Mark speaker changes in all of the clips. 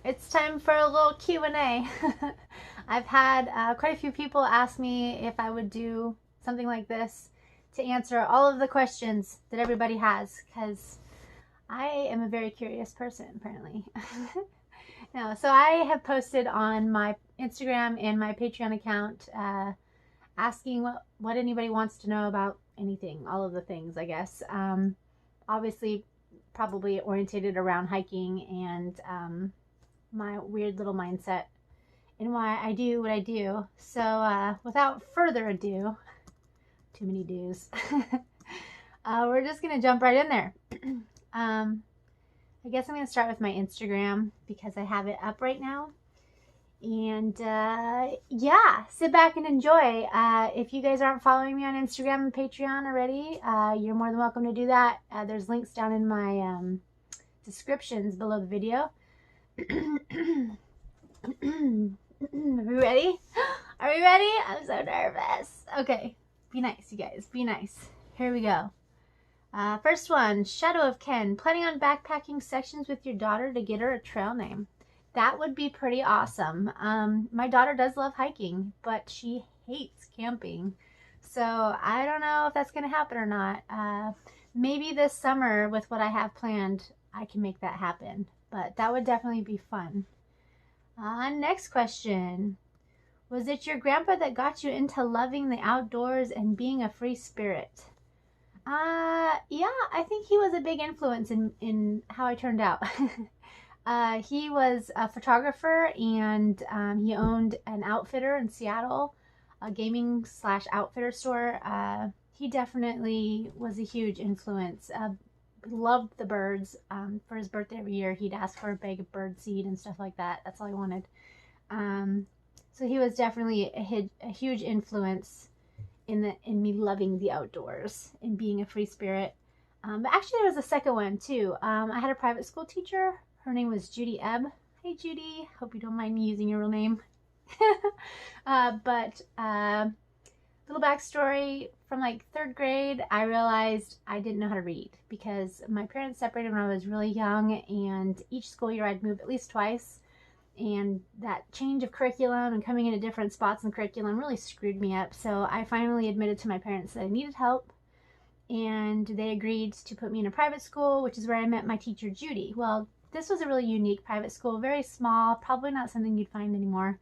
Speaker 1: it's time for a little Q&A. I've had quite a few people ask me if I would do something like this to answer all of the questions that everybody has, because I am a very curious person, apparently. No, so I have posted on my Instagram and my Patreon account asking what anybody wants to know about anything, all of the things, I guess. Obviously, probably orientated around hiking and my weird little mindset and why I do what I do. So without further ado, too many do's, we're just going to jump right in there. I guess I'm going to start with my Instagram because I have it up right now. And yeah, sit back and enjoy. If you guys aren't following me on Instagram and Patreon already, you're more than welcome to do that. There's links down in my descriptions below the video. Are we ready? Are we ready? I'm so nervous. Okay, be nice, you guys. Be nice. Here we go. First one, Shadow of Ken. Planning on backpacking sections with your daughter to get her a trail name. That would be pretty awesome. My daughter does love hiking, but she hates camping. So I don't know if that's going to happen or not. Maybe this summer with what I have planned, I can make that happen. But that would definitely be fun. Next question. Was it your grandpa that got you into loving the outdoors and being a free spirit? Yeah, I think he was a big influence in how I turned out. He was a photographer and he owned an outfitter in Seattle, a gaming / outfitter store. He definitely was a huge influence. Loved the birds. For his birthday every year, he'd ask for a bag of bird seed and stuff like that. That's all he wanted. So he was definitely a huge influence in me loving the outdoors and being a free spirit. But actually, there was a second one too. I had a private school teacher. Her name was Judy Ebb. Hey Judy, hope you don't mind me using your real name. But little backstory, from like 3rd grade, I realized I didn't know how to read because my parents separated when I was really young, and each school year I'd move at least twice. And that change of curriculum and coming into different spots in curriculum really screwed me up. So I finally admitted to my parents that I needed help, and they agreed to put me in a private school, which is where I met my teacher, Judy. Well, this was a really unique private school, very small, probably not something you'd find anymore.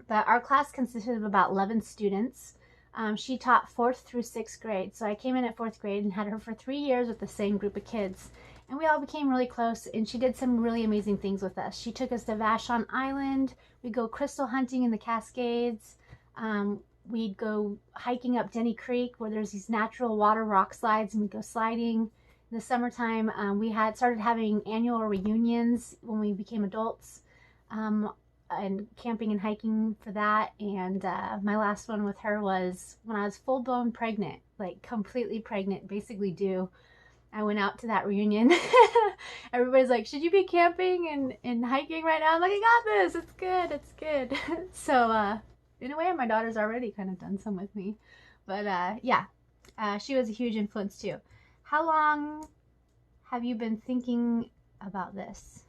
Speaker 1: But our class consisted of about 11 students. She taught 4th through 6th grade. So I came in at 4th grade and had her for 3 years with the same group of kids. And we all became really close, and she did some really amazing things with us. She took us to Vashon Island. We'd go crystal hunting in the Cascades. We'd go hiking up Denny Creek where there's these natural water rock slides, and we'd go sliding. In the summertime, we had started having annual reunions when we became adults, and camping and hiking for that. And my last one with her was when I was full-blown pregnant, like completely pregnant, basically due. I went out to that reunion. Everybody's like, should you be camping and hiking right now? I'm like, I got this. It's good. It's good. So in a way, my daughter's already kind of done some with me. But yeah, she was a huge influence too. How long have you been thinking about this?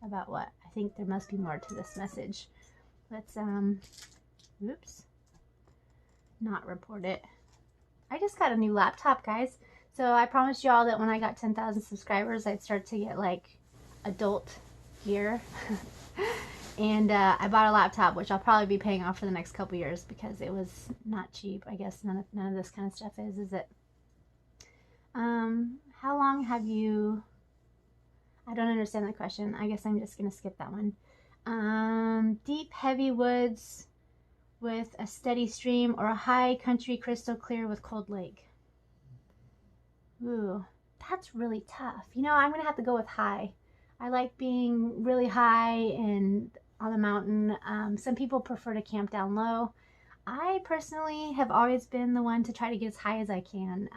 Speaker 1: About what? I think there must be more to this message. Let's, oops, not report it. I just got a new laptop, guys. So I promised y'all that when I got 10,000 subscribers, I'd start to get like adult gear. And I bought a laptop, which I'll probably be paying off for the next couple years because it was not cheap. I guess none of this kind of stuff is it? How long have you... I don't understand the question. I guess I'm just going to skip that one. Deep, heavy woods with a steady stream, or a high country crystal clear with cold lake? Ooh, that's really tough. You know, I'm going to have to go with high. I like being really high and on the mountain. Some people prefer to camp down low. I personally have always been the one to try to get as high as I can.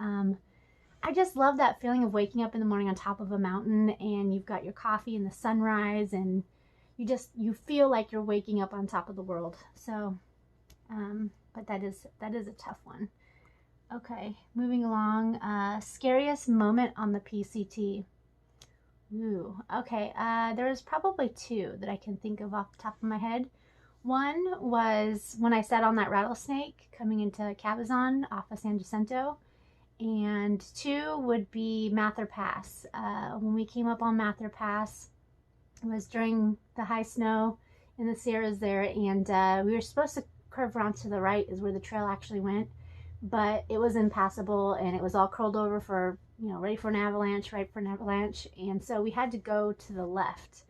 Speaker 1: I just love that feeling of waking up in the morning on top of a mountain, and you've got your coffee and the sunrise, and you feel like you're waking up on top of the world. So, but that is a tough one. Okay, moving along. Scariest moment on the PCT. Ooh, okay. There was probably two that I can think of off the top of my head. One was when I sat on that rattlesnake coming into Cabazon off of San Jacinto. And two would be Mather Pass. When we came up on Mather Pass, it was during the high snow in the Sierras there, and we were supposed to curve around to the right is where the trail actually went, but it was impassable and it was all curled over for, you know, ready for an avalanche, right for an avalanche, and so we had to go to the left.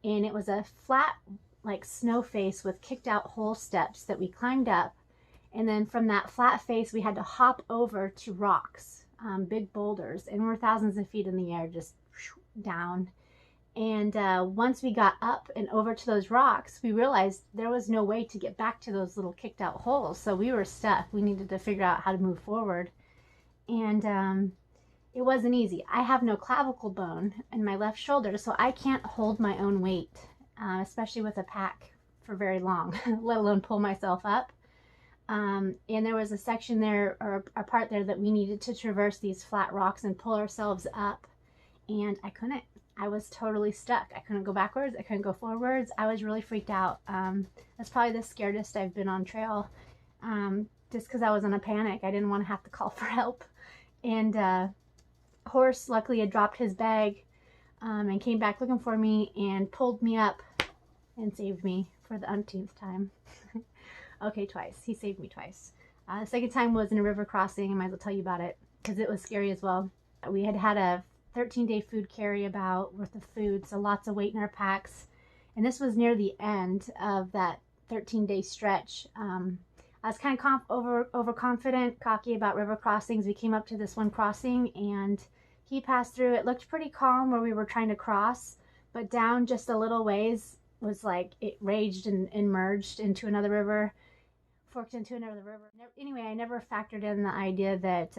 Speaker 1: And it was a flat, like, snow face with kicked out hole steps that we climbed up. And then from that flat face, we had to hop over to rocks, big boulders, and we're thousands of feet in the air, just down. And once we got up and over to those rocks, we realized there was no way to get back to those little kicked out holes. So we were stuck. We needed to figure out how to move forward. And it wasn't easy. I have no clavicle bone in my left shoulder, so I can't hold my own weight, especially with a pack for very long, let alone pull myself up. And there was a section there, or a part there, that we needed to traverse these flat rocks and pull ourselves up. And I couldn't. I was totally stuck. I couldn't go backwards. I couldn't go forwards. I was really freaked out. That's probably the scariest I've been on trail, just because I was in a panic. I didn't want to have to call for help. And Horse luckily had dropped his bag and came back looking for me and pulled me up and saved me for the umpteenth time. Okay, twice. He saved me twice. The second time was in a river crossing. I might as well tell you about it because it was scary as well. We had had a 13-day food carry about worth of food, so lots of weight in our packs. And this was near the end of that 13-day stretch. I was kind of overconfident, cocky about river crossings. We came up to this one crossing and he passed through. It looked pretty calm where we were trying to cross, but down just a little ways was like it raged and merged into another river, forked into another river. Anyway, I never factored in the idea that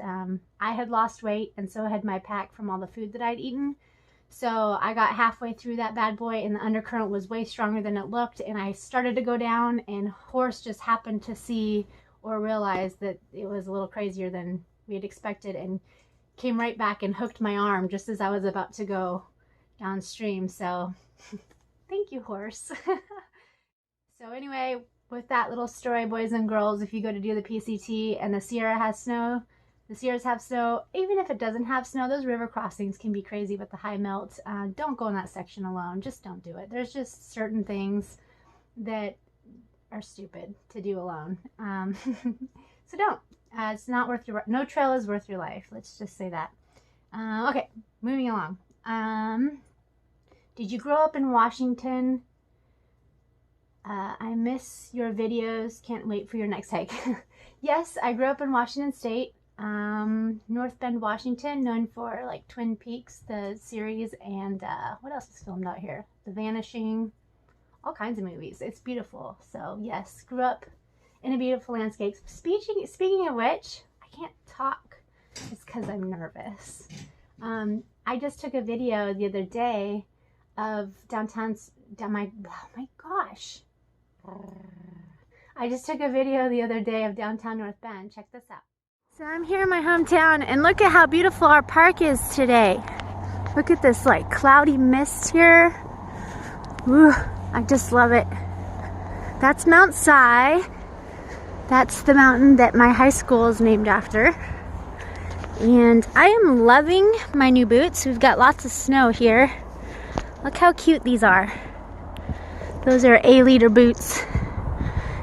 Speaker 1: I had lost weight and so had my pack from all the food that I'd eaten. So I got halfway through that bad boy and the undercurrent was way stronger than it looked, and I started to go down, and Horse just happened to see or realize that it was a little crazier than we had expected and came right back and hooked my arm just as I was about to go downstream. So thank you, Horse. So anyway, with that little story, boys and girls, if you go to do the PCT and the Sierra has snow, the Sierras have snow, even if it doesn't have snow, those river crossings can be crazy with the high melt. Don't go in that section alone. Just don't do it. There's just certain things that are stupid to do alone. So don't. It's not worth your... No trail is worth your life. Let's just say that. Okay, moving along. Did you grow up in Washington? I miss your videos. Can't wait for your next hike. Yes, I grew up in Washington State. North Bend, Washington, known for like Twin Peaks, the series, and what else is filmed out here? The Vanishing, all kinds of movies. It's beautiful. So yes, grew up in a beautiful landscape. Speaking of which, I can't talk. It's because I'm nervous. I just took a video the other day of oh my gosh. I just took a video the other day of downtown North Bend. Check this out. So I'm here in my hometown, and look at how beautiful our park is today. Look at this like cloudy mist here. Ooh, I just love it. That's Mount Si. That's the mountain that my high school is named after. And I am loving my new boots. We've got lots of snow here. Look how cute these are. Those are A-liter boots.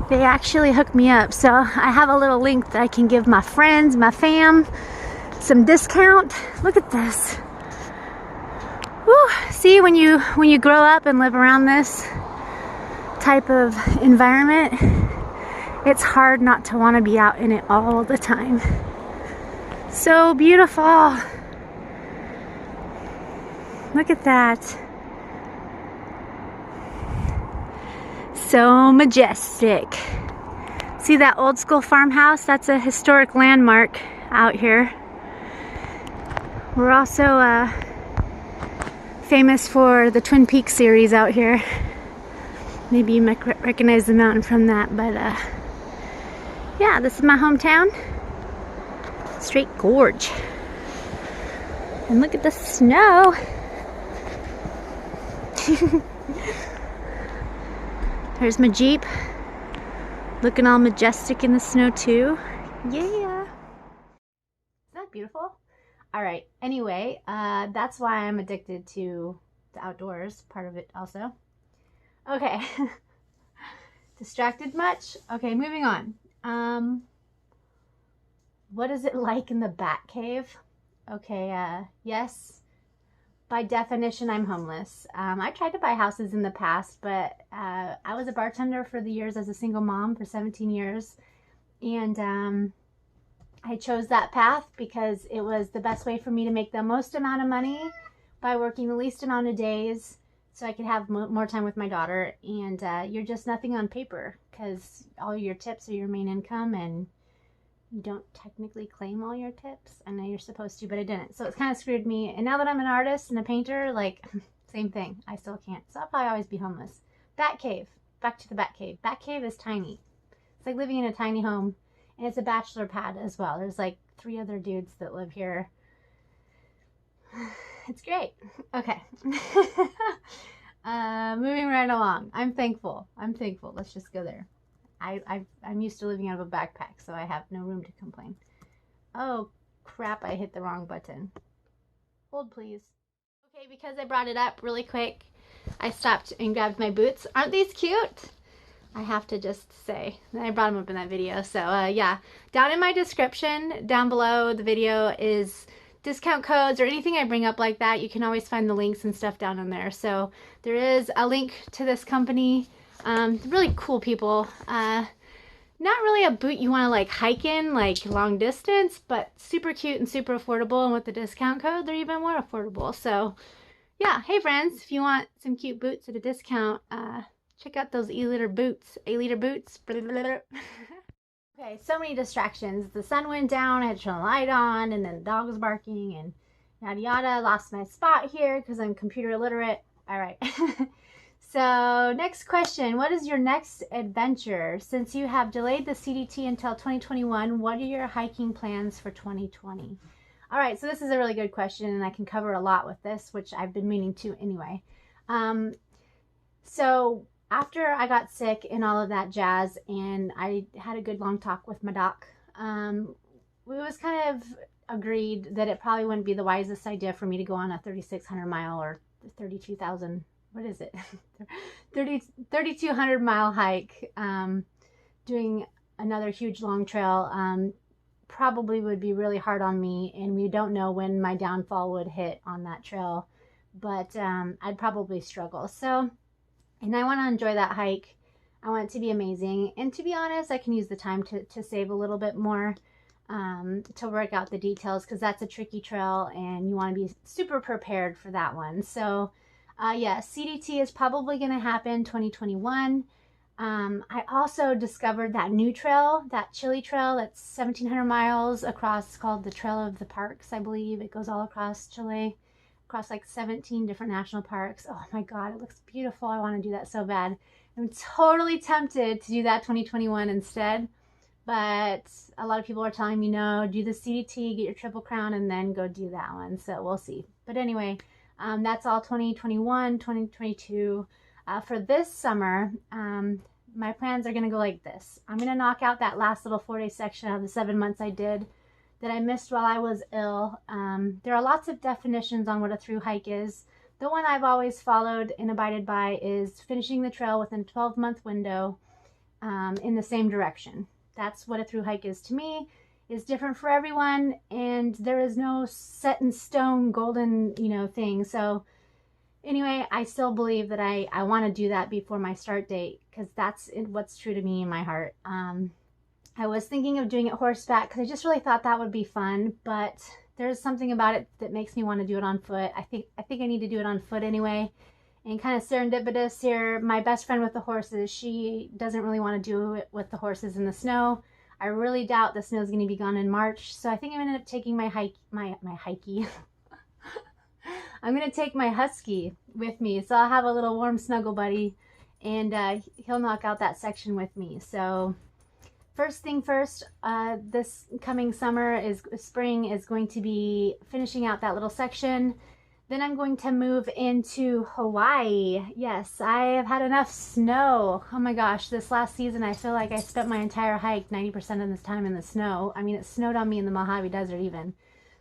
Speaker 1: They actually hooked me up, so I have a little link that I can give my friends, my fam, some discount. Look at this. Woo. See, when you grow up and live around this type of environment, it's hard not to want to be out in it all the time. So beautiful. Look at that. So majestic. See that old school farmhouse? That's a historic landmark out here. We're also famous for the Twin Peaks series out here. Maybe you might recognize the mountain from that, but yeah, this is my hometown. Straight gorge. And look at the snow. There's my Jeep. Looking all majestic in the snow too. Yeah. Isn't that beautiful? All right. Anyway, that's why I'm addicted to the outdoors, part of it also. Okay. Distracted much? Okay, moving on. What is it like in the Batcave? Okay, yes. By definition, I'm homeless. I tried to buy houses in the past, but I was a bartender for the years as a single mom for 17 years. And I chose that path because it was the best way for me to make the most amount of money by working the least amount of days so I could have more time with my daughter. And you're just nothing on paper because all your tips are your main income, and you don't technically claim all your tips. I know you're supposed to, but I didn't. So it's kind of screwed me. And now that I'm an artist and a painter, like, same thing. I still can't. So I'll probably always be homeless. Batcave. Back to the Batcave. Batcave is tiny. It's like living in a tiny home. And it's a bachelor pad as well. There's like 3 other dudes that live here. It's great. Okay. Moving right along. I'm thankful. Let's just go there. I'm used to living out of a backpack, so I have no room to complain. Oh, crap, I hit the wrong button. Hold, please. Okay, because I brought it up really quick, I stopped and grabbed my boots. Aren't these cute? I have to just say. I brought them up in that video. So, yeah. Down in my description, down below the video, is discount codes or anything I bring up like that. You can always find the links and stuff down in there. So, there is a link to this company. Really cool people. Not really a boot you want to like hike in like long distance, but super cute and super affordable, and with the discount code they're even more affordable. So yeah, hey friends, if you want some cute boots at a discount, check out those A-liter boots. Okay, so many distractions. The sun went down, I had to turn the light on, and then the dog was barking and yada yada. Lost my spot here because I'm computer illiterate. All right. So next question, what is your next adventure? Since you have delayed the CDT until 2021, what are your hiking plans for 2020? All right, so this is a really good question, and I can cover a lot with this, which I've been meaning to anyway. So after I got sick and all of that jazz, and I had a good long talk with my doc, we was kind of agreed that it probably wouldn't be the wisest idea for me to go on a 3,600 mile or 32,000, what is it? 3,200 mile hike, doing another huge long trail, probably would be really hard on me, and we don't know when my downfall would hit on that trail, but I'd probably struggle. So, and I want to enjoy that hike. I want it to be amazing, and to be honest, I can use the time to save a little bit more, to work out the details, because that's a tricky trail and you want to be super prepared for that one. So yeah, CDT is probably going to happen 2021. I also discovered that new trail, that Chile trail, that's 1,700 miles across, called the Trail of the Parks, I believe. It goes all across Chile, across like 17 different national parks. Oh my God, it looks beautiful. I want to do that so bad. I'm totally tempted to do that 2021 instead, but a lot of people are telling me, no, do the CDT, get your Triple Crown, and then go do that one. So we'll see. But anyway, that's all 2021, 2022. For this summer, my plans are going to go like this. I'm going to knock out that last little 4-day section of the 7 months I did that I missed while I was ill. There are lots of definitions on what a through hike is. The one I've always followed and abided by is finishing the trail within a 12-month window, in the same direction. That's what a through hike is to me. It's different for everyone, and there is no set in stone golden, thing. So anyway, I still believe that I want to do that before my start date, because that's what's true to me in my heart. I was thinking of doing it horseback because I just really thought that would be fun, but there's something about it that makes me want to do it on foot. I think I need to do it on foot anyway. And kind of serendipitous here, my best friend with the horses, she doesn't really want to do it with the horses in the snow. I really doubt the snow is going to be gone in March, so I think I'm going to end up taking my hikey. I'm going to take my husky with me, so I'll have a little warm snuggle buddy, and he'll knock out that section with me. So first thing first, this coming spring is going to be finishing out that little section. Then I'm going to move into Hawaii. Yes, I have had enough snow. Oh my gosh, this last season I feel like I spent my entire hike 90% of this time in the snow. I mean, it snowed on me in the Mojave Desert even.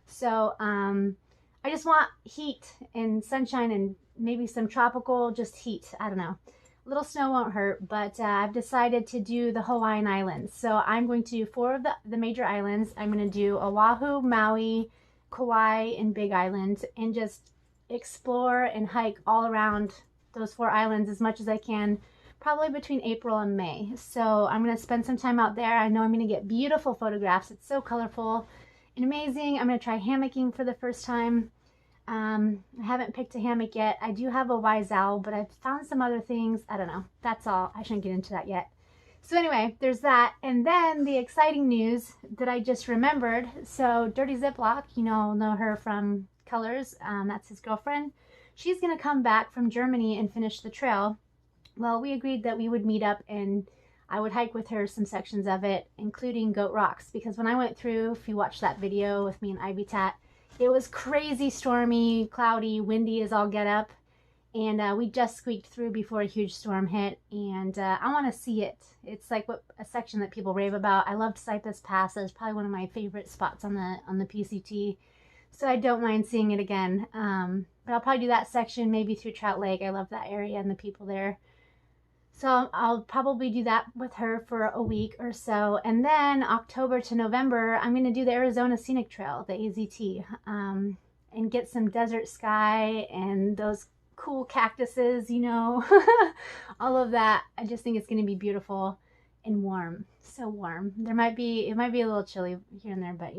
Speaker 1: So I just want heat and sunshine and maybe some tropical, just heat. I don't know. A little snow won't hurt, but I've decided to do the Hawaiian Islands. So I'm going to do 4 of the major islands. I'm going to do Oahu, Maui, Kauai, and Big Island, and just explore and hike all around those 4 islands as much as I can, probably between April and May. So I'm going to spend some time out there. I know I'm going to get beautiful photographs. It's so colorful and amazing. I'm going to try hammocking for the first time. I haven't picked a hammock yet. I do have a Whyld, but I've found some other things. I don't know. That's all. I shouldn't get into that yet. So anyway, there's that. And then the exciting news that I just remembered. So Dirty Ziploc, you know her from Colors. That's his girlfriend. She's going to come back from Germany and finish the trail. Well, we agreed that we would meet up and I would hike with her some sections of it, including Goat Rocks. Because when I went through, if you watched that video with me and Ivy Tat, it was crazy stormy, cloudy, windy as all get up. And we just squeaked through before a huge storm hit. And I want to see it. It's like a section that people rave about. I loved Cypress Pass. It's probably one of my favorite spots on the PCT. So I don't mind seeing it again. But I'll probably do that section maybe through Trout Lake. I love that area and the people there. So I'll probably do that with her for a week or so. And then October to November, I'm going to do the Arizona Scenic Trail, the AZT, and get some desert sky and those cool cactuses, all of that. I just think it's going to be beautiful and warm. So warm. It might be a little chilly here and there, but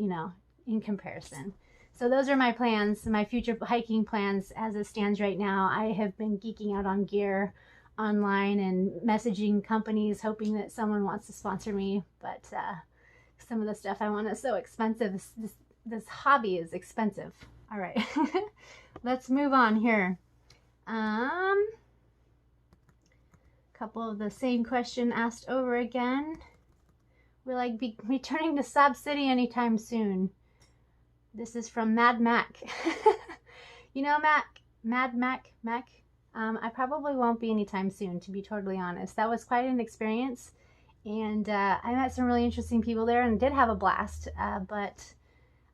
Speaker 1: in comparison. So those are my plans, my future hiking plans as it stands right now. I have been geeking out on gear online and messaging companies hoping that someone wants to sponsor me, but some of the stuff I want is so expensive. This hobby is expensive. All right. Let's move on here. Couple of the same question asked over again. Will I be returning to Sob City anytime soon? This is from Mad Mac. Mad Mac. I probably won't be anytime soon, to be totally honest. That was quite an experience, and I met some really interesting people there and did have a blast. But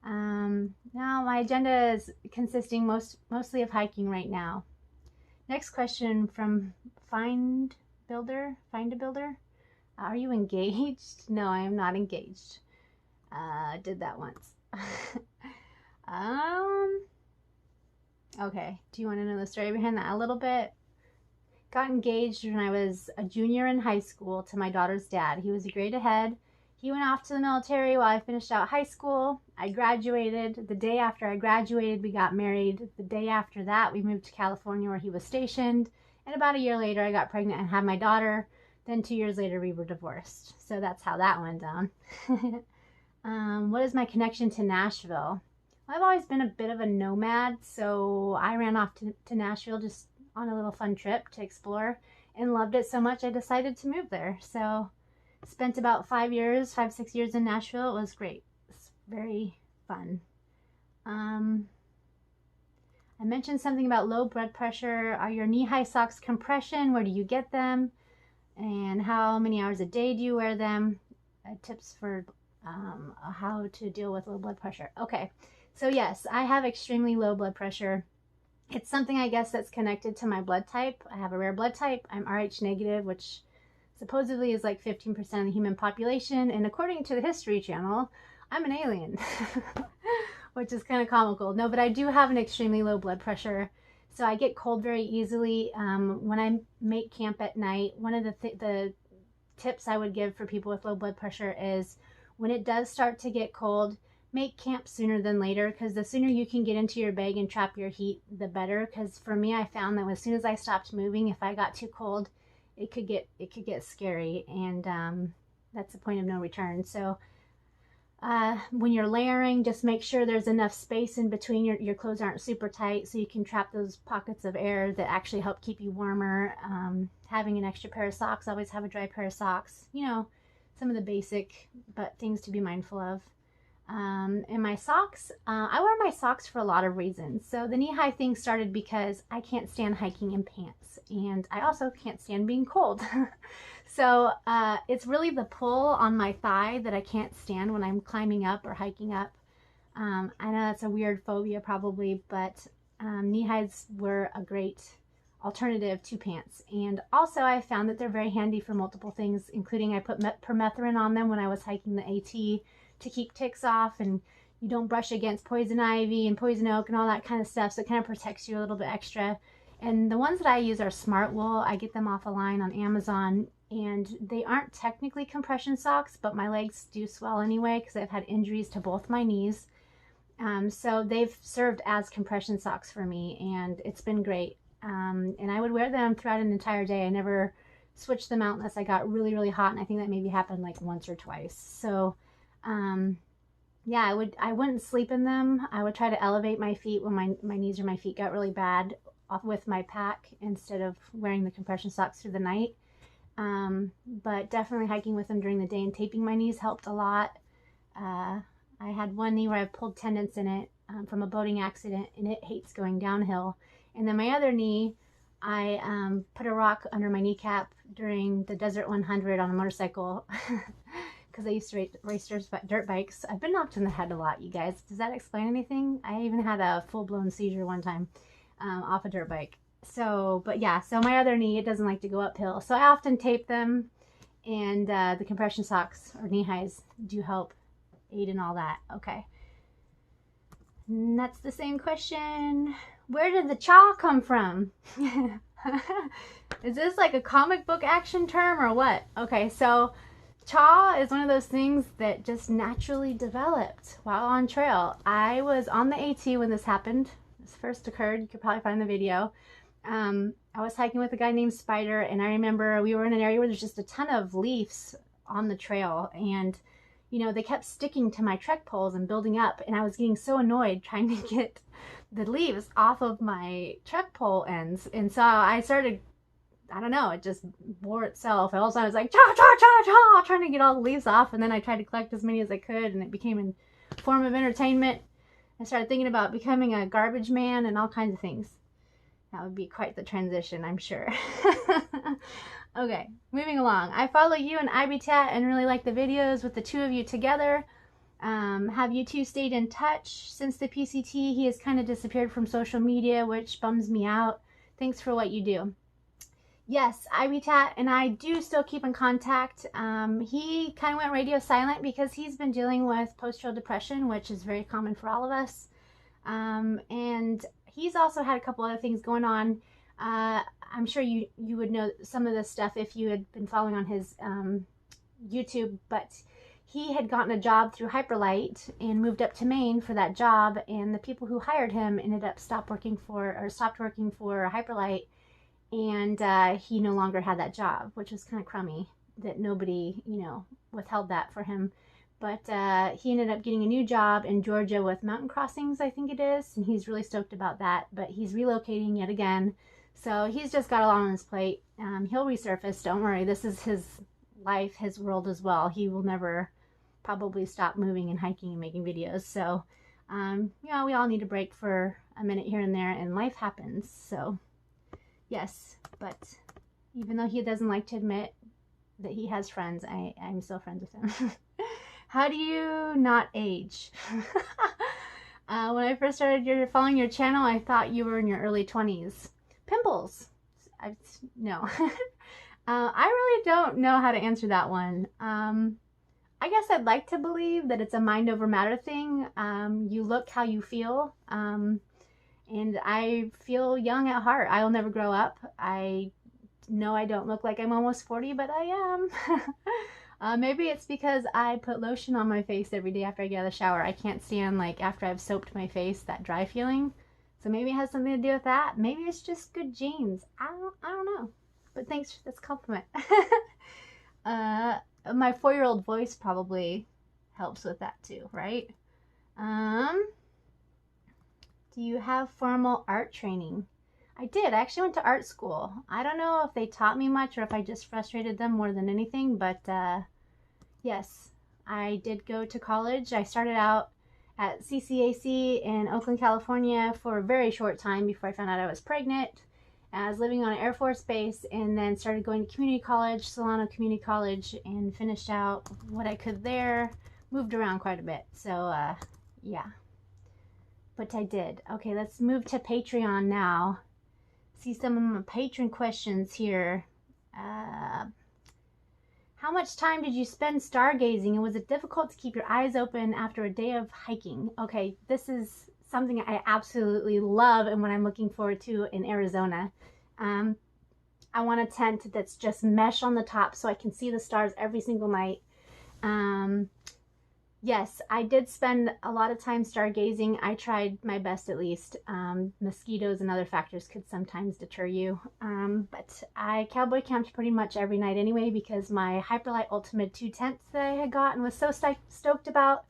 Speaker 1: now my agenda is consisting mostly of hiking right now. Next question from Find a Builder. Are you engaged? No, I am not engaged. Did that once. Okay, do you want to know the story behind that a little bit? Got engaged when I was a junior in high school to my daughter's dad. He was a grade ahead. He went off to the military while I finished out high school. I graduated. The day after I graduated, we got married. The day after that, we moved to California where he was stationed. And about a year later, I got pregnant and had my daughter. Then 2 years later, we were divorced. So that's how that went down. What is my connection to Nashville? I've always been a bit of a nomad, so I ran off to Nashville just on a little fun trip to explore and loved it so much I decided to move there. So spent about 6 years in Nashville. It was great. It's very fun. I mentioned something about low blood pressure. Are your knee-high socks compression? Where do you get them? And how many hours a day do you wear them? Tips for how to deal with low blood pressure. Okay. So yes, I have extremely low blood pressure. It's something I guess that's connected to my blood type. I have a rare blood type. I'm Rh negative, which supposedly is like 15% of the human population. And according to the History Channel, I'm an alien, which is kind of comical. No, but I do have an extremely low blood pressure. So I get cold very easily. When I make camp at night, one of the tips I would give for people with low blood pressure is when it does start to get cold, make camp sooner than later, because the sooner you can get into your bag and trap your heat, the better. Because for me, I found that as soon as I stopped moving, if I got too cold, it could get scary, and that's a point of no return. So when you're layering, just make sure there's enough space in between. Your clothes aren't super tight, so you can trap those pockets of air that actually help keep you warmer. Having an extra pair of socks, always have a dry pair of socks. Some of the basic but things to be mindful of. And my socks, I wear my socks for a lot of reasons. So the knee-high thing started because I can't stand hiking in pants, and I also can't stand being cold. So it's really the pull on my thigh that I can't stand when I'm climbing up or hiking up. I know that's a weird phobia probably, but knee-highs were a great alternative to pants. And also I found that they're very handy for multiple things, including I put permethrin on them when I was hiking the AT to keep ticks off, and you don't brush against poison ivy and poison oak and all that kind of stuff, so it kind of protects you a little bit extra. And the ones that I use are Smart Wool. I get them off a line on Amazon, and they aren't technically compression socks, but my legs do swell anyway because I've had injuries to both my knees. So they've served as compression socks for me, and it's been great. And I would wear them throughout an entire day. I never switched them out unless I got really, really hot, and I think that maybe happened like once or twice. So yeah, I wouldn't sleep in them. I would try to elevate my feet when my knees or my feet got really bad with my pack instead of wearing the compression socks through the night. But definitely hiking with them during the day and taping my knees helped a lot. I had one knee where I pulled tendons in it from a boating accident, and it hates going downhill. And then my other knee, I put a rock under my kneecap during the Desert 100 on a motorcycle. Because I used to race dirt bikes. I've been knocked in the head a lot, you guys. Does that explain anything? I even had a full-blown seizure one time off a dirt bike. So, but yeah, so my other knee, it doesn't like to go uphill. So I often tape them, and the compression socks or knee-highs do help aid in all that. Okay. And that's the same question. Where did the chaw come from? Is this like a comic book action term or what? Okay, so chaw is one of those things that just naturally developed while on trail. I was on the AT when this happened. This first occurred. You could probably find the video. I was hiking with a guy named Spider, and I remember we were in an area where there's just a ton of leaves on the trail, and you know, they kept sticking to my trek poles and building up, and I was getting so annoyed trying to get the leaves off of my trek pole ends. And so I started, I don't know, it just bore itself. Also, I was like, cha, cha, cha, cha, trying to get all the leaves off. And then I tried to collect as many as I could, and it became a form of entertainment. I started thinking about becoming a garbage man and all kinds of things. That would be quite the transition, I'm sure. Okay, moving along. I follow you and Ibitat and really like the videos with the two of you together. Have you two stayed in touch since the PCT? He has kind of disappeared from social media, which bums me out. Thanks for what you do. Yes, Ibitat and I do still keep in contact. He kind of went radio silent because he's been dealing with post-trail depression, which is very common for all of us. And he's also had a couple other things going on. I'm sure you would know some of this stuff if you had been following on his YouTube, but he had gotten a job through Hyperlight and moved up to Maine for that job, and the people who hired him ended up stopped working for Hyperlight, and he no longer had that job, which was kind of crummy that nobody, you know, withheld that for him. But he ended up getting a new job in Georgia with Mountain Crossings, I think it is, and he's really stoked about that. But he's relocating yet again, so he's just got a lot on his plate. He'll resurface, don't worry. This is his life, his world as well. He will never probably stop moving and hiking and making videos. So, you know, we all need a break for a minute here and there, and life happens. So, yes, but even though he doesn't like to admit that he has friends, I'm still friends with him. How do you not age? When I first started following your channel, I thought you were in your early 20s. Pimples. No. I really don't know how to answer that one. I guess I'd like to believe that it's a mind over matter thing. You look how you feel. And I feel young at heart. I'll never grow up. I know I don't look like I'm almost 40, but I am. Maybe it's because I put lotion on my face every day after I get out of the shower. I can't stand, like, after I've soaped my face, that dry feeling. So maybe it has something to do with that. Maybe it's just good genes. I don't know. But thanks for this compliment. My 4-year-old voice probably helps with that too, right? Do you have formal art training? I did. I actually went to art school. I don't know if they taught me much or if I just frustrated them more than anything, but yes, I did go to college. I started out at CCAC in Oakland, California for a very short time before I found out I was pregnant. I was living on an Air Force base and then started going to community college, Solano Community College, and finished out what I could there. Moved around quite a bit. So, yeah. But I did. Okay, let's move to Patreon now. See some of my patron questions here. How much time did you spend stargazing, and was it difficult to keep your eyes open after a day of hiking? Okay, this is something I absolutely love and what I'm looking forward to in Arizona. I want a tent that's just mesh on the top so I can see the stars every single night. Yes, I did spend a lot of time stargazing. I tried my best at least. Mosquitoes and other factors could sometimes deter you. But I cowboy camped pretty much every night anyway because my Hyperlight Ultimate 2 tents that I had got and was so stoked about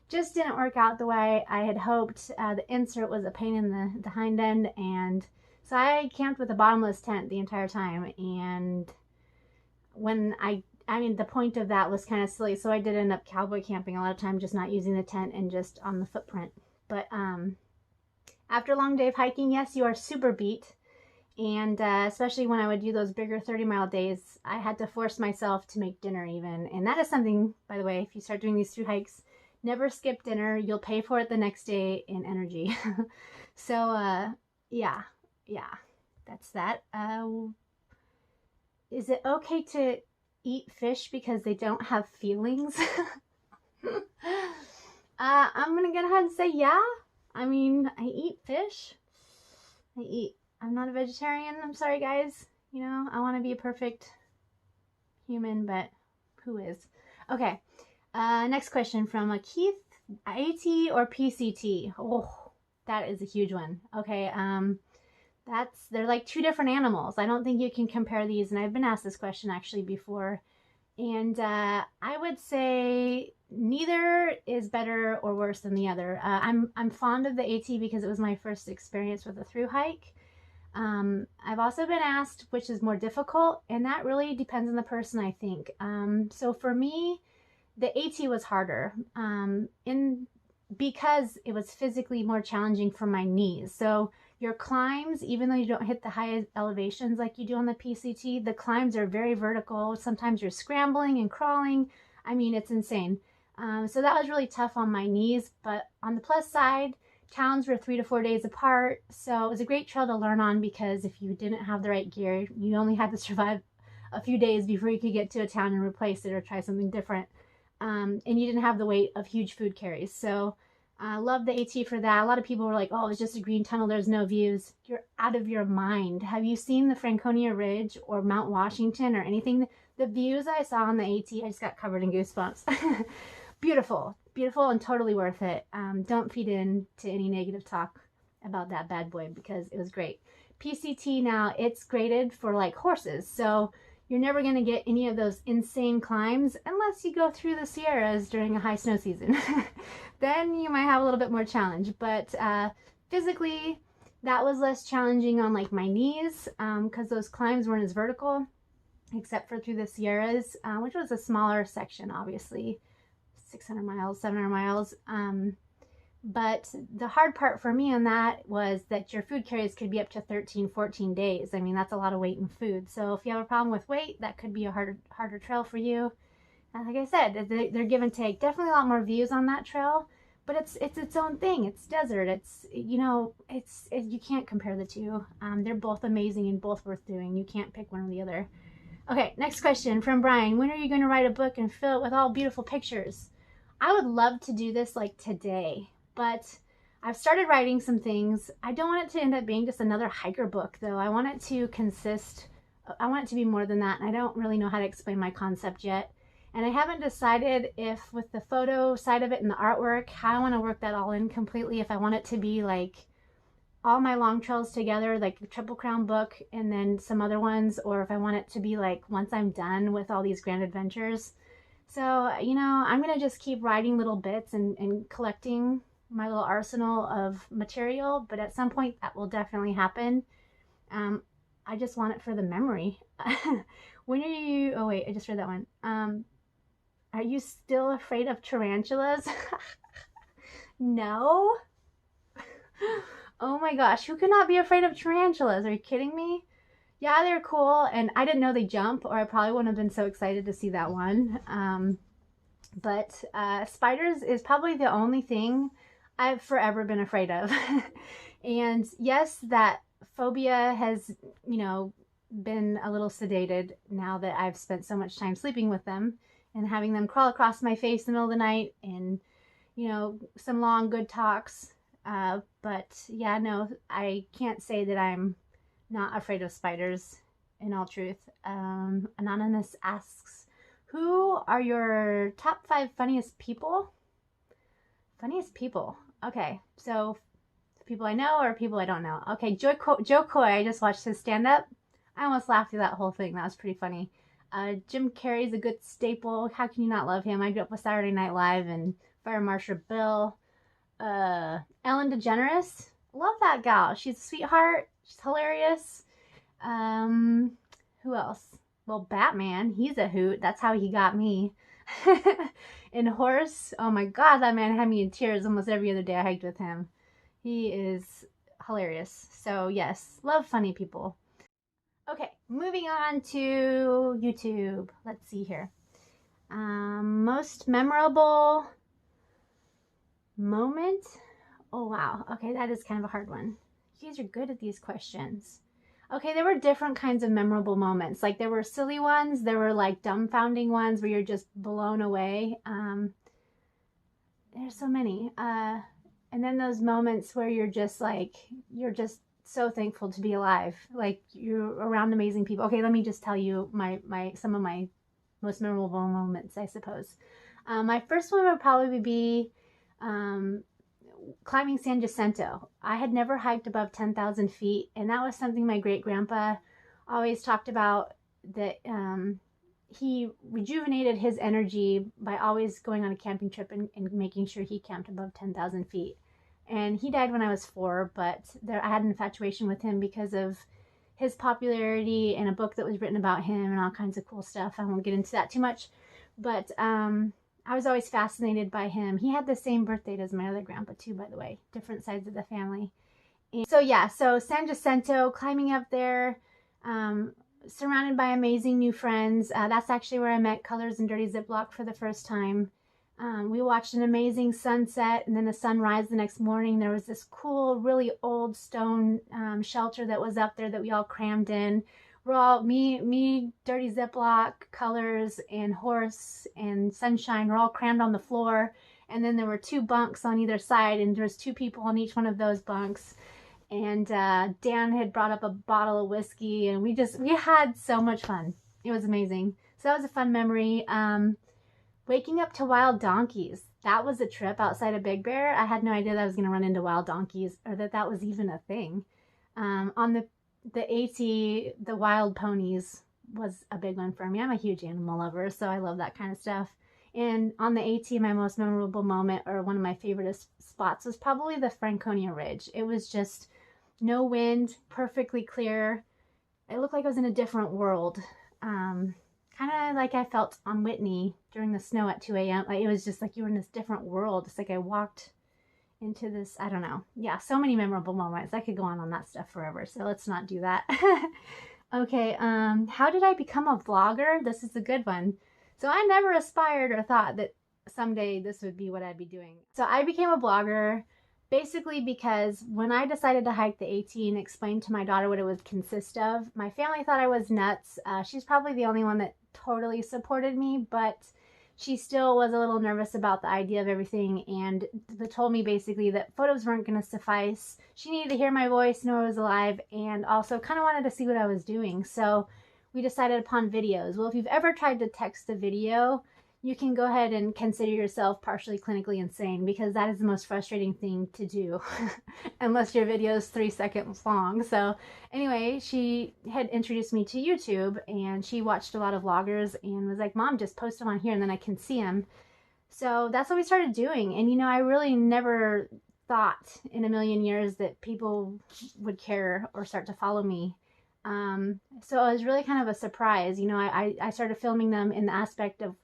Speaker 1: just didn't work out the way I had hoped. The insert was a pain in the hind end, and so I camped with a bottomless tent the entire time. And when I mean, the point of that was kind of silly, so I did end up cowboy camping a lot of time, just not using the tent and just on the footprint. But after a long day of hiking, yes, you are super beat. And especially when I would do those bigger 30-mile days, I had to force myself to make dinner even. And that is something, by the way, if you start doing these through hikes, never skip dinner. You'll pay for it the next day in energy. So, yeah, that's that. Is it okay to eat fish because they don't have feelings? I'm gonna go ahead and say yeah. I mean, I eat fish. I'm not a vegetarian. I'm sorry, guys. You know, I want to be a perfect human, but who is? Okay. Next question from Keith. AT or PCT? Oh, that is a huge one. Okay. They're like two different animals. I don't think you can compare these, and I've been asked this question actually before. And I would say neither is better or worse than the other. I'm fond of the AT because it was my first experience with a through hike. I've also been asked which is more difficult, and that really depends on the person, I think. So for me, the AT was harder because it was physically more challenging for my knees. So your climbs, even though you don't hit the high elevations like you do on the PCT, the climbs are very vertical. Sometimes you're scrambling and crawling. I mean, it's insane. So that was really tough on my knees. But on the plus side, towns were 3 to 4 days apart. So it was a great trail to learn on because if you didn't have the right gear, you only had to survive a few days before you could get to a town and replace it or try something different. And you didn't have the weight of huge food carries. So I love the AT for that. A lot of people were like, oh, it's just a green tunnel, there's no views. You're out of your mind. Have you seen the Franconia Ridge or Mount Washington or anything? The views I saw on the AT, I just got covered in goosebumps. Beautiful, beautiful and totally worth it. Don't feed in to any negative talk about that bad boy because it was great. PCT now, it's graded for like horses. So you're never going to get any of those insane climbs unless you go through the Sierras during a high snow season. Then you might have a little bit more challenge. But physically, that was less challenging on like my knees because those climbs weren't as vertical, except for through the Sierras, which was a smaller section, obviously, 600 miles, 700 miles. But the hard part for me on that was that your food carries could be up to 13, 14 days. I mean, that's a lot of weight in food. So if you have a problem with weight, that could be a harder trail for you. And like I said, they're give and take. Definitely a lot more views on that trail, but it's its own thing. It's desert. It's, you know, you can't compare the two. They're both amazing and both worth doing. You can't pick one or the other. Okay, next question from Brian. When are you going to write a book and fill it with all beautiful pictures? I would love to do this like today. But I've started writing some things. I don't want it to end up being just another hiker book, though. I want it to be more than that. And I don't really know how to explain my concept yet. And I haven't decided if with the photo side of it and the artwork, how I want to work that all in completely. If I want it to be like all my long trails together, like the Triple Crown book and then some other ones, or if I want it to be like once I'm done with all these grand adventures. So, you know, I'm going to just keep writing little bits and collecting my little arsenal of material, but at some point that will definitely happen. I just want it for the memory. When are you, oh wait, I just read that one. Are you still afraid of tarantulas? No. Oh my gosh, who could not be afraid of tarantulas? Are you kidding me? Yeah, they're cool, and I didn't know they jump, or I probably wouldn't have been so excited to see that one. But spiders is probably the only thing I've forever been afraid of. And yes, that phobia has, you know, been a little sedated now that I've spent so much time sleeping with them and having them crawl across my face in the middle of the night and, you know, some long good talks. But yeah, no, I can't say that I'm not afraid of spiders in all truth. Anonymous asks, who are your top 5 funniest people? Funniest people. Okay, so people I know or people I don't know. Okay, Joe Coy, I just watched his stand-up. I almost laughed through that whole thing. That was pretty funny. Jim Carrey's a good staple. How can you not love him? I grew up with Saturday Night Live and Fire Marshal Bill. Ellen DeGeneres. Love that gal. She's a sweetheart. She's hilarious. Who else? Well, Batman. He's a hoot. That's how he got me. And Horace. Oh my God, that man had me in tears almost every other day I hiked with him. He is hilarious. So yes, love funny people. Okay, moving on to YouTube. Let's see here. Most memorable moment? Oh wow. Okay, that is kind of a hard one. You guys are good at these questions. Okay, there were different kinds of memorable moments. Like there were silly ones, there were like dumbfounding ones where you're just blown away. There's so many. And then those moments where you're just so thankful to be alive. Like you're around amazing people. Okay, let me just tell you some of my most memorable moments, I suppose. My first one would probably be climbing San Jacinto. I had never hiked above 10,000 feet, and that was something my great-grandpa always talked about, that he rejuvenated his energy by always going on a camping trip and making sure he camped above 10,000 feet. And he died when I was 4, but I had an infatuation with him because of his popularity and a book that was written about him and all kinds of cool stuff. I won't get into that too much, but I was always fascinated by him. He had the same birth date as my other grandpa too, by the way, different sides of the family. And so yeah, so San Jacinto, climbing up there, surrounded by amazing new friends. That's actually where I met Colors and Dirty Ziploc for the first time. We watched an amazing sunset and then a sunrise the next morning. There was this cool, really old stone shelter that was up there that we all crammed in. We're all, me, Dirty Ziploc, Colors, and Horse, and Sunshine, we're all crammed on the floor. And then there were 2 bunks on either side, and there was 2 people on each one of those bunks. And Dan had brought up a bottle of whiskey, and we had so much fun. It was amazing. So that was a fun memory. Waking up to wild donkeys. That was a trip outside of Big Bear. I had no idea that I was going to run into wild donkeys, or that was even a thing. On the AT, the wild ponies was a big one for me. I'm a huge animal lover, so I love that kind of stuff. And on the AT, my most memorable moment, or one of my favorite spots, was probably the Franconia Ridge. It was just no wind, perfectly clear. It looked like I was in a different world. Kind of like I felt on Whitney during the snow at 2 a.m. Like it was just like you were in this different world. It's like I walked into this, I don't know. Yeah, so many memorable moments. I could go on that stuff forever, so let's not do that. Okay, how did I become a vlogger? This is a good one. So I never aspired or thought that someday this would be what I'd be doing. So I became a blogger basically because when I decided to hike the AT and explain to my daughter what it would consist of, my family thought I was nuts. She's probably the only one that totally supported me, but she still was a little nervous about the idea of everything and told me basically that photos weren't going to suffice. She needed to hear my voice, know I was alive, and also kind of wanted to see what I was doing. So we decided upon videos. Well, if you've ever tried to text a video, you can go ahead and consider yourself partially clinically insane, because that is the most frustrating thing to do unless your video is 3 seconds long. So anyway, she had introduced me to YouTube, and she watched a lot of vloggers and was like, Mom, just post them on here and then I can see them. So that's what we started doing. And you know, I really never thought in a million years that people would care or start to follow me. So it was really kind of a surprise. You know, I started filming them in the aspect of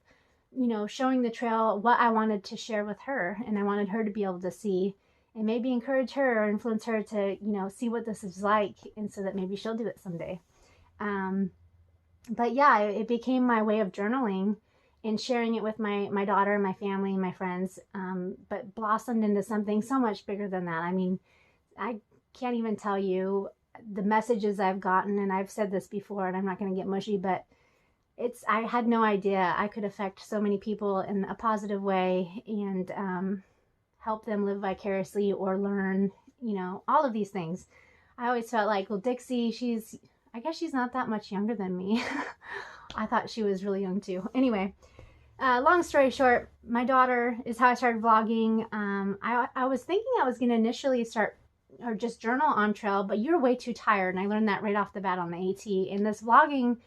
Speaker 1: you know, showing the trail what I wanted to share with her, and I wanted her to be able to see and maybe encourage her or influence her to, you know, see what this is like, and so that maybe she'll do it someday. But yeah, it became my way of journaling and sharing it with my daughter, my family, and my friends, but blossomed into something so much bigger than that. I mean, I can't even tell you the messages I've gotten, and I've said this before, and I'm not going to get mushy, but I had no idea I could affect so many people in a positive way, and help them live vicariously or learn, you know, all of these things. I always felt like, well, Dixie, I guess she's not that much younger than me. I thought she was really young too. Anyway, long story short, my daughter is how I started vlogging. I was thinking I was going to initially start or just journal on trail, but you're way too tired. And I learned that right off the bat on the AT. And this vlogging,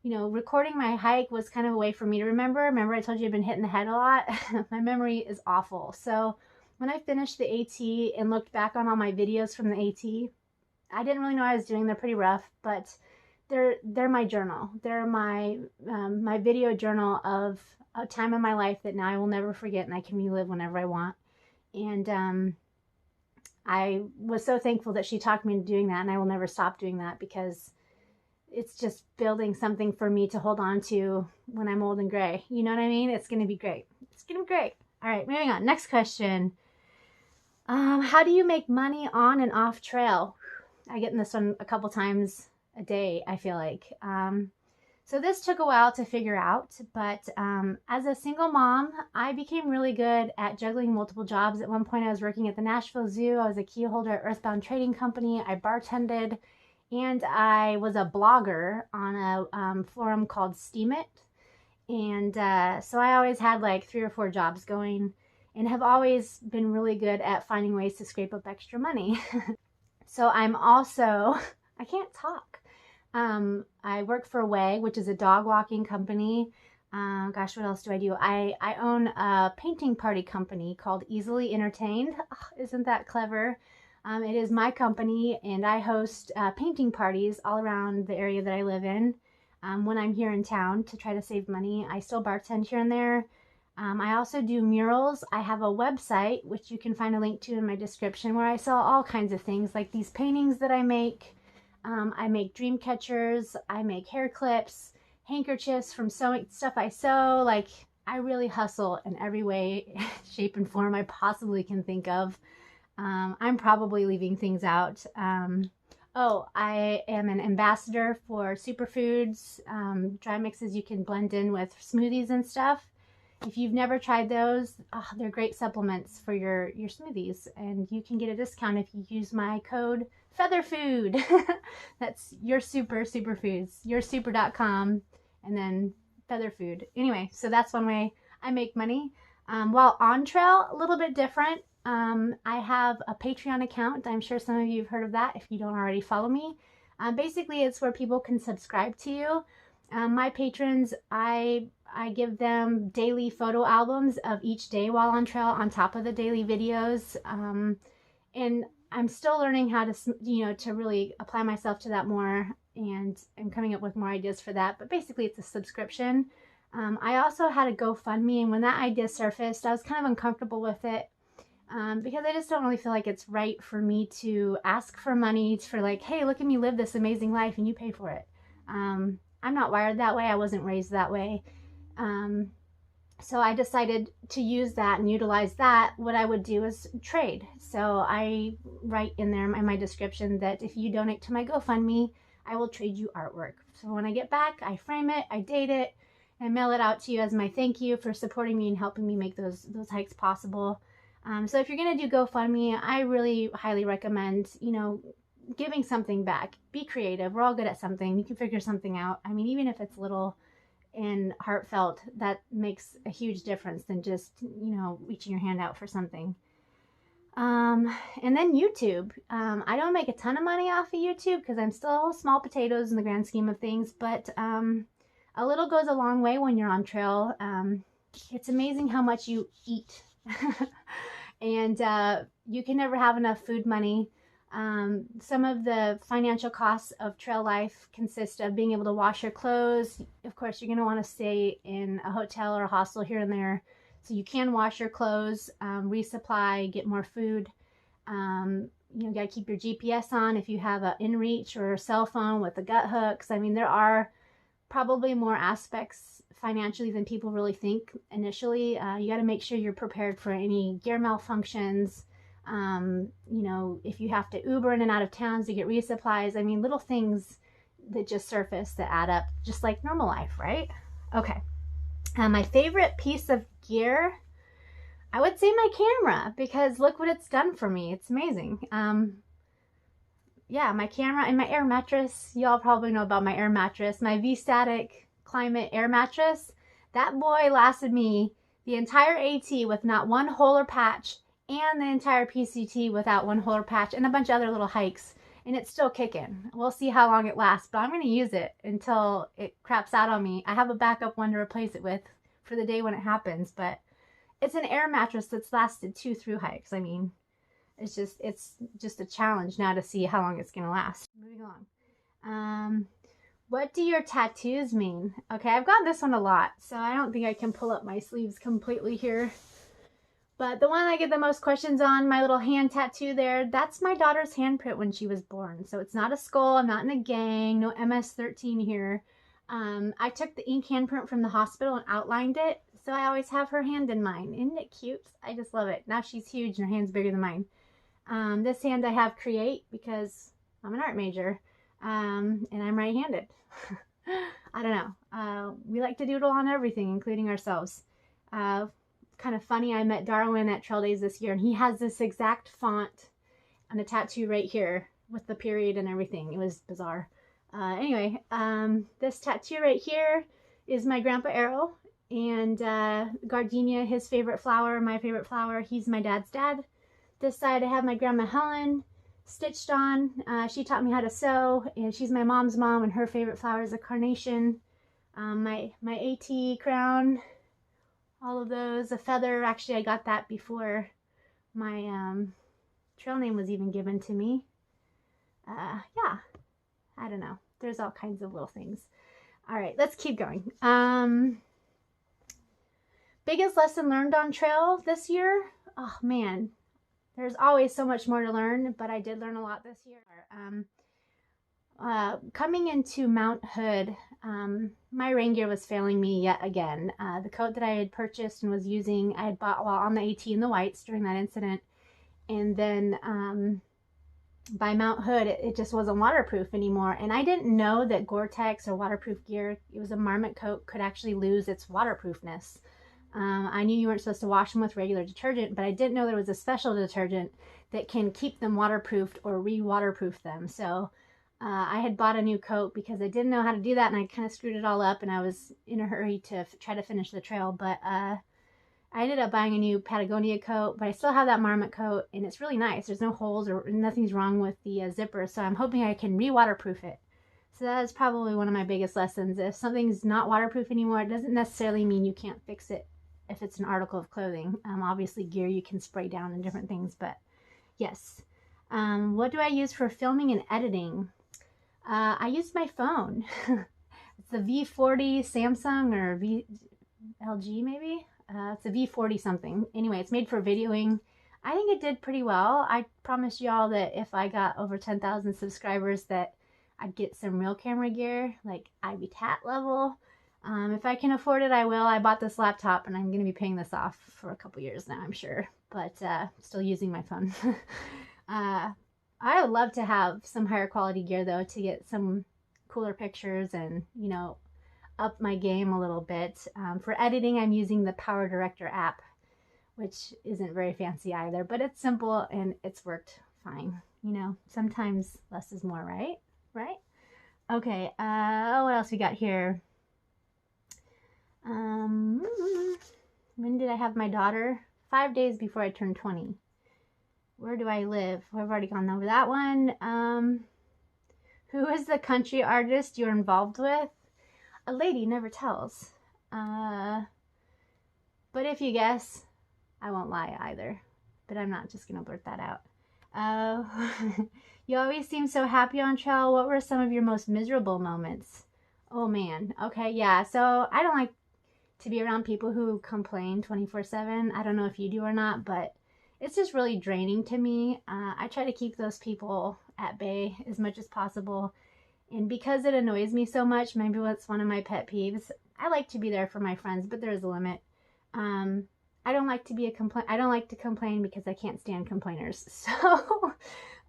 Speaker 1: you know, recording my hike was kind of a way for me to remember. Remember I told you I've been hitting the head a lot? My memory is awful. So when I finished the AT and looked back on all my videos from the AT, I didn't really know what I was doing. They're pretty rough, but they're my journal. They're my my video journal of a time in my life that now I will never forget, and I can relive whenever I want. And I was so thankful that she talked me into doing that, and I will never stop doing that because it's just building something for me to hold on to when I'm old and gray. You know what I mean? It's going to be great. It's going to be great. All right, moving on. Next question. How do you make money on and off trail? I get in this one a couple times a day, I feel like. So this took a while to figure out, but as a single mom, I became really good at juggling multiple jobs. At one point, I was working at the Nashville Zoo. I was a key holder at Earthbound Trading Company. I bartended, and I was a blogger on a forum called Steam It. And so I always had like 3 or 4 jobs going, and have always been really good at finding ways to scrape up extra money. So I'm also, I can't talk. I work for Whyld, which is a dog walking company. Gosh, what else do I do? I own a painting party company called Easily Entertained. Oh, isn't that clever? It is my company, and I host painting parties all around the area that I live in when I'm here in town to try to save money. I still bartend here and there. I also do murals. I have a website, which you can find a link to in my description, where I sell all kinds of things like these paintings that I make. I make dream catchers. I make hair clips, handkerchiefs from sewing stuff I sew. Like, I really hustle in every way, shape, and form I possibly can think of. I'm probably leaving things out. Oh, I am an ambassador for Superfoods, dry mixes you can blend in with smoothies and stuff. If you've never tried those, they're great supplements for your smoothies, and you can get a discount if you use my code FEATHERFOOD. That's Superfoods, yoursuper.com, and then FEATHERFOOD. Anyway, so that's one way I make money. While on trail, a little bit different. I have a Patreon account. I'm sure some of you have heard of that if you don't already follow me. Basically, it's where people can subscribe to you. My patrons, I give them daily photo albums of each day while on trail on top of the daily videos. And I'm still learning how to, to really apply myself to that more, and I'm coming up with more ideas for that. But basically, it's a subscription. I also had a GoFundMe, and when that idea surfaced, I was kind of uncomfortable with it because I just don't really feel like it's right for me to ask for money for like, hey, look at me live this amazing life and you pay for it. I'm not wired that way. I wasn't raised that way. So I decided to use that and utilize that. What I would do is trade. So I write in there in my description that if you donate to my GoFundMe, I will trade you artwork. So when I get back, I frame it, I date it, and mail it out to you as my thank you for supporting me and helping me make those hikes possible. So if you're going to do GoFundMe, I really highly recommend, giving something back. Be creative. We're all good at something. You can figure something out. I mean, even if it's little and heartfelt, that makes a huge difference than just, reaching your hand out for something. And then YouTube. I don't make a ton of money off of YouTube because I'm still small potatoes in the grand scheme of things, but a little goes a long way when you're on trail. It's amazing how much you eat. And you can never have enough food money. Some of the financial costs of trail life consist of being able to wash your clothes. Of course, you're going to want to stay in a hotel or a hostel here and there, so you can wash your clothes, resupply, get more food. You got to keep your GPS on if you have an inReach or a cell phone with the gut hooks. I mean, there are probably more aspects financially than people really think initially. You got to make sure you're prepared for any gear malfunctions. If you have to Uber in and out of towns to get resupplies. I mean, little things that just surface that add up, just like normal life, right? Okay. My favorite piece of gear, I would say my camera, because look what it's done for me. It's amazing. Yeah, my camera and my air mattress. Y'all probably know about my air mattress. My V-Static Climate air mattress. That boy lasted me the entire AT with not one hole or patch, and the entire PCT without one hole or patch, and a bunch of other little hikes, and it's still kicking. We'll see how long it lasts, but I'm going to use it until it craps out on me. I have a backup one to replace it with for the day when it happens, but it's an air mattress that's lasted 2 Thru-hikes. I mean, it's just a challenge now to see how long it's going to last. Moving along. What do your tattoos mean? Okay, I've got this one a lot, so I don't think I can pull up my sleeves completely here. But the one I get the most questions on, my little hand tattoo there, that's my daughter's handprint when she was born. So it's not a skull, I'm not in a gang, no MS-13 here. I took the ink handprint from the hospital and outlined it, so I always have her hand in mine. Isn't it cute? I just love it. Now she's huge and her hand's bigger than mine. This hand I have Create because I'm an art major, and I'm right-handed. I don't know. We like to doodle on everything, including ourselves. Kind of funny, I met Darwin at Trail Days this year, and he has this exact font on a tattoo right here with the period and everything. It was bizarre. Anyway, this tattoo right here is my Grandpa Errol, and gardenia, his favorite flower, my favorite flower. He's my dad's dad. This side I have my Grandma Helen stitched on. She taught me how to sew, and she's my mom's mom, and her favorite flower is a carnation. My AT crown, all of those. A feather, actually I got that before my trail name was even given to me. Yeah, I don't know. There's all kinds of little things. All right, let's keep going. Biggest lesson learned on trail this year? Oh man, there's always so much more to learn, but I did learn a lot this year. Coming into Mount Hood, my rain gear was failing me yet again. The coat that I had purchased and was using, I had bought while on the AT in the whites during that incident. And then by Mount Hood, it just wasn't waterproof anymore. And I didn't know that Gore-Tex or waterproof gear, it was a marmot coat, could actually lose its waterproofness. I knew you weren't supposed to wash them with regular detergent, but I didn't know there was a special detergent that can keep them waterproofed or re-waterproof them. So I had bought a new coat because I didn't know how to do that, and I kind of screwed it all up, and I was in a hurry to try to finish the trail. But I ended up buying a new Patagonia coat, but I still have that marmot coat, and it's really nice. There's no holes or nothing's wrong with the zipper, so I'm hoping I can re-waterproof it. So that is probably one of my biggest lessons. If something's not waterproof anymore, it doesn't necessarily mean you can't fix it if it's an article of clothing. Obviously gear you can spray down and different things, but yes. What do I use for filming and editing? I use my phone. It's the V40 Samsung or LG maybe. It's a V40 something. Anyway, it's made for videoing. I think it did pretty well. I promised y'all that if I got over 10,000 subscribers that I'd get some real camera gear, like Ivy Tat level. If I can afford it, I will. I bought this laptop and I'm going to be paying this off for a couple years now, I'm sure. But still using my phone. I would love to have some higher quality gear though to get some cooler pictures and, you know, up my game a little bit. For editing, I'm using the Power Director app, which isn't very fancy either, but it's simple and it's worked fine. You know, sometimes less is more, right? Right? Okay, what else we got here? When did I have my daughter? 5 days before I turned 20. Where do I live? I've already gone over that one. Who is the country artist you're involved with? A lady never tells. But if you guess, I won't lie either. But I'm not just going to blurt that out. Uh, you always seem so happy on trail. What were some of your most miserable moments? Oh man. Okay, yeah. So I don't like to be around people who complain 24/7. I don't know if you do or not, but it's just really draining to me. I try to keep those people at bay as much as possible. And because it annoys me so much, maybe that's one of my pet peeves. I like to be there for my friends, but there's a limit. I don't like to be I don't like to complain because I can't stand complainers. So,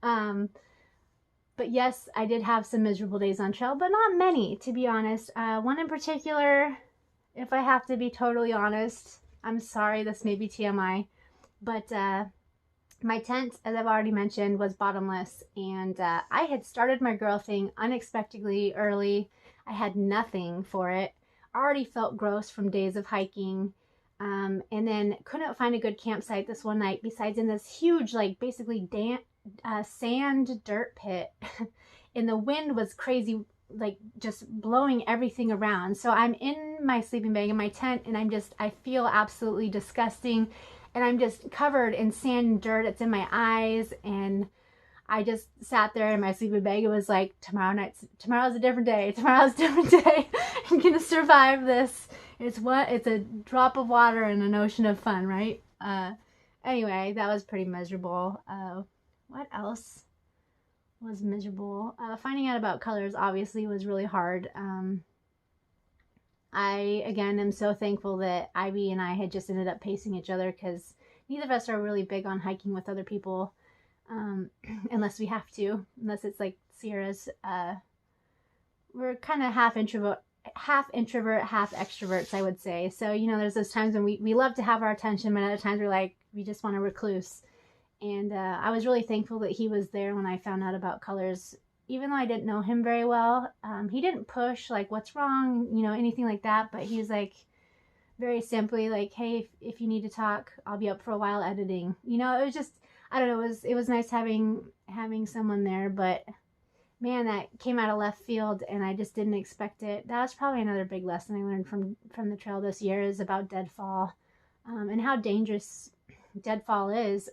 Speaker 1: but yes, I did have some miserable days on trail, but not many, to be honest. One in particular, if I have to be totally honest, I'm sorry, this may be TMI, but my tent, as I've already mentioned, was bottomless, and I had started my girl thing unexpectedly early. I had nothing for it. I already felt gross from days of hiking, and then couldn't find a good campsite this one night besides in this huge, like, basically sand dirt pit. And the wind was crazy, like just blowing everything around. So I'm in my sleeping bag in my tent, and I feel absolutely disgusting, and I'm just covered in sand and dirt. It's in my eyes, and I just sat there in my sleeping bag. It was like, tomorrow's a different day. Tomorrow's a different day. I'm gonna survive this. It's a drop of water in an ocean of fun, right? Anyway, that was pretty miserable. What else was miserable? Finding out about colors obviously was really hard. I, again, am so thankful that Ivy and I had just ended up pacing each other, because neither of us are really big on hiking with other people, unless we have to, unless it's like Sierra's. We're kind of half introvert, half extroverts, I would say. So, you know, there's those times when we love to have our attention, but other times we're like, we just want to recluse. And I was really thankful that he was there when I found out about colors. Even though I didn't know him very well, he didn't push, like, what's wrong, you know, anything like that. But he was like, very simply, like, hey, if you need to talk, I'll be up for a while editing. You know, it was just, I don't know, it was nice having someone there. But man, that came out of left field, and I just didn't expect it. That was probably another big lesson I learned from the trail this year, is about deadfall, and how dangerous deadfall is.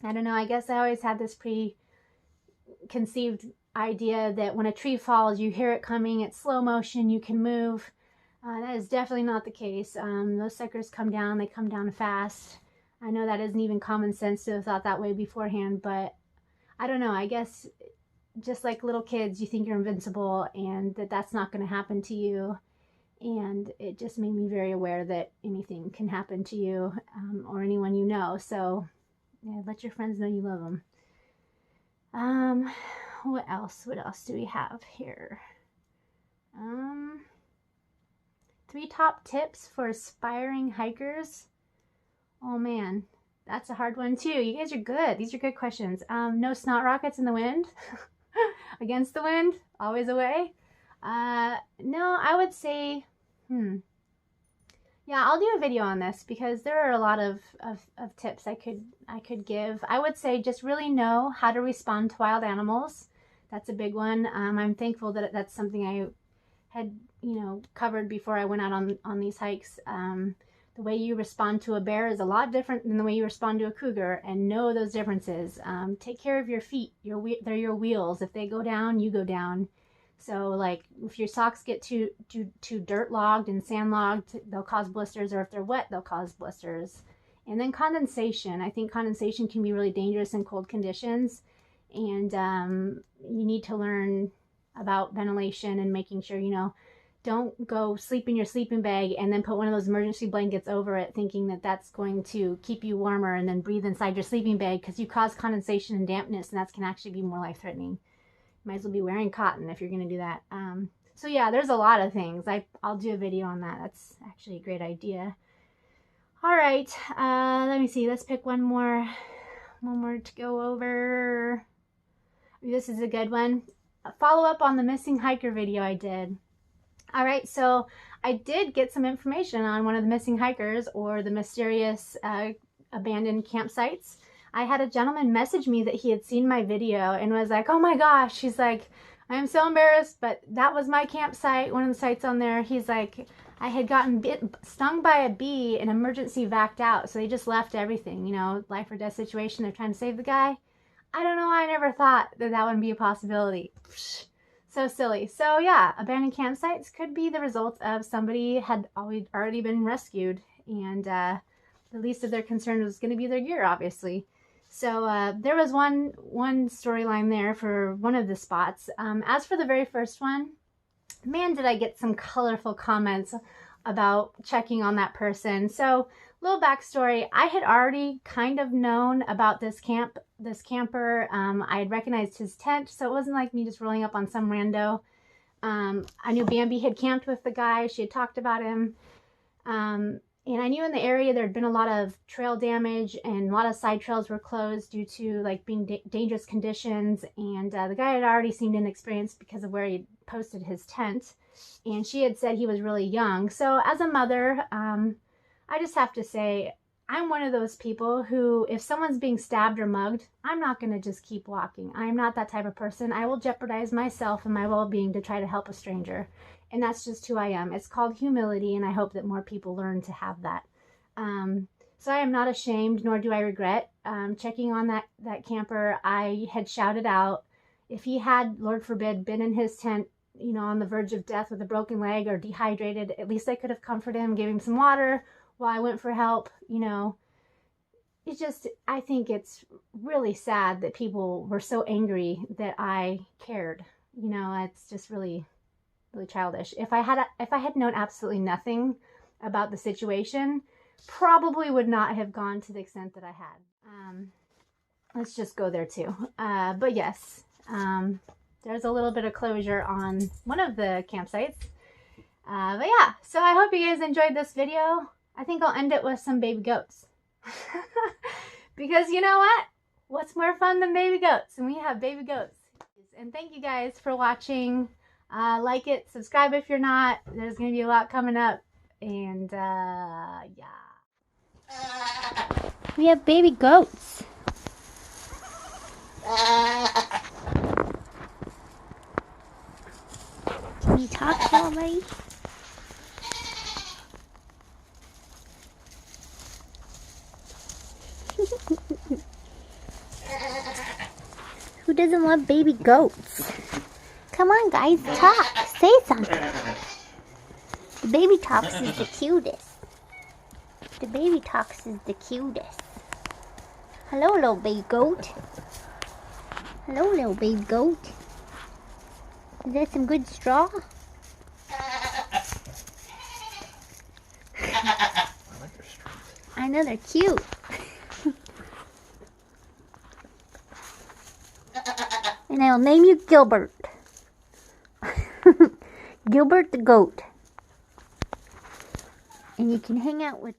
Speaker 1: I don't know, I guess I always had this preconceived idea that when a tree falls, you hear it coming, it's slow motion, you can move. That is definitely not the case. Those suckers come down, they come down fast. I know that isn't even common sense to have thought that way beforehand, but I don't know, I guess just like little kids, you think you're invincible and that's not going to happen to you. And it just made me very aware that anything can happen to you, or anyone you know. So yeah, let your friends know you love them. What else do we have here? 3 top tips for aspiring hikers. Oh man, that's a hard one too. You guys are good. These are good questions. No snot rockets in the wind. Against the wind, always away. No, I would say, yeah, I'll do a video on this, because there are a lot of tips I could give. I would say just really know how to respond to wild animals. That's a big one. I'm thankful that that's something I had, you know, covered before I went out on these hikes. The way you respond to a bear is a lot different than the way you respond to a cougar, and know those differences. Take care of your feet. They're your wheels. If they go down, you go down. So, like, if your socks get too dirt logged and sand logged, they'll cause blisters, or if they're wet, they'll cause blisters. And then condensation. I think condensation can be really dangerous in cold conditions, and you need to learn about ventilation and making sure, you know, don't go sleep in your sleeping bag and then put one of those emergency blankets over it thinking that that's going to keep you warmer, and then breathe inside your sleeping bag, because you cause condensation and dampness, and that can actually be more life-threatening. Might as well be wearing cotton if you're going to do that. So yeah, there's a lot of things. I'll do a video on that. That's actually a great idea. All right, let me see. Let's pick one more to go over. This is a good one. A follow-up on the missing hiker video I did. All right, so I did get some information on one of the missing hikers, or the mysterious abandoned campsites. I had a gentleman message me that he had seen my video and was like, oh my gosh, he's like, I'm so embarrassed, but that was my campsite, one of the sites on there. He's like, I had gotten stung by a bee and emergency vac'd out, so they just left everything, you know, life or death situation. They're trying to save the guy. I don't know why I never thought that that would be a possibility. So silly. So yeah, abandoned campsites could be the result of somebody had already been rescued, and the least of their concern was going to be their gear, obviously. So there was one storyline there for one of the spots. As for the very first one, man, did I get some colorful comments about checking on that person. So little backstory, I had already kind of known about this camper. I had recognized his tent, so it wasn't like me just rolling up on some rando. I knew Bambi had camped with the guy. She had talked about him. And I knew in the area there had been a lot of trail damage and a lot of side trails were closed due to like being dangerous conditions. And the guy had already seemed inexperienced because of where he posted his tent. And she had said he was really young. So as a mother, I just have to say, I'm one of those people who, if someone's being stabbed or mugged, I'm not going to just keep walking. I'm not that type of person. I will jeopardize myself and my well-being to try to help a stranger. And that's just who I am. It's called humility, and I hope that more people learn to have that. So I am not ashamed, nor do I regret checking on that camper. I had shouted out, if he had, Lord forbid, been in his tent, you know, on the verge of death with a broken leg or dehydrated, at least I could have comforted him, gave him some water while I went for help. You know, it's just, I think it's really sad that people were so angry that I cared. You know, it's just really childish. If I had known absolutely nothing about the situation, probably would not have gone to the extent that I had. Let's just go there too. But yes, there's a little bit of closure on one of the campsites. But yeah, so I hope you guys enjoyed this video. I think I'll end it with some baby goats. Because you know what? What's more fun than baby goats? And we have baby goats. And thank you guys for watching. Like it, subscribe if you're not. There's going to be a lot coming up. And yeah. We have baby goats. Can you talk to somebody? Who doesn't love baby goats? Come on, guys, talk. Say something. The baby talks is the cutest. The baby talks is the cutest. Hello, little baby goat. Hello, little baby goat. Is that some good straw? I know, they're cute. And I'll name you Gilbert. Gilbert the goat. And you can hang out with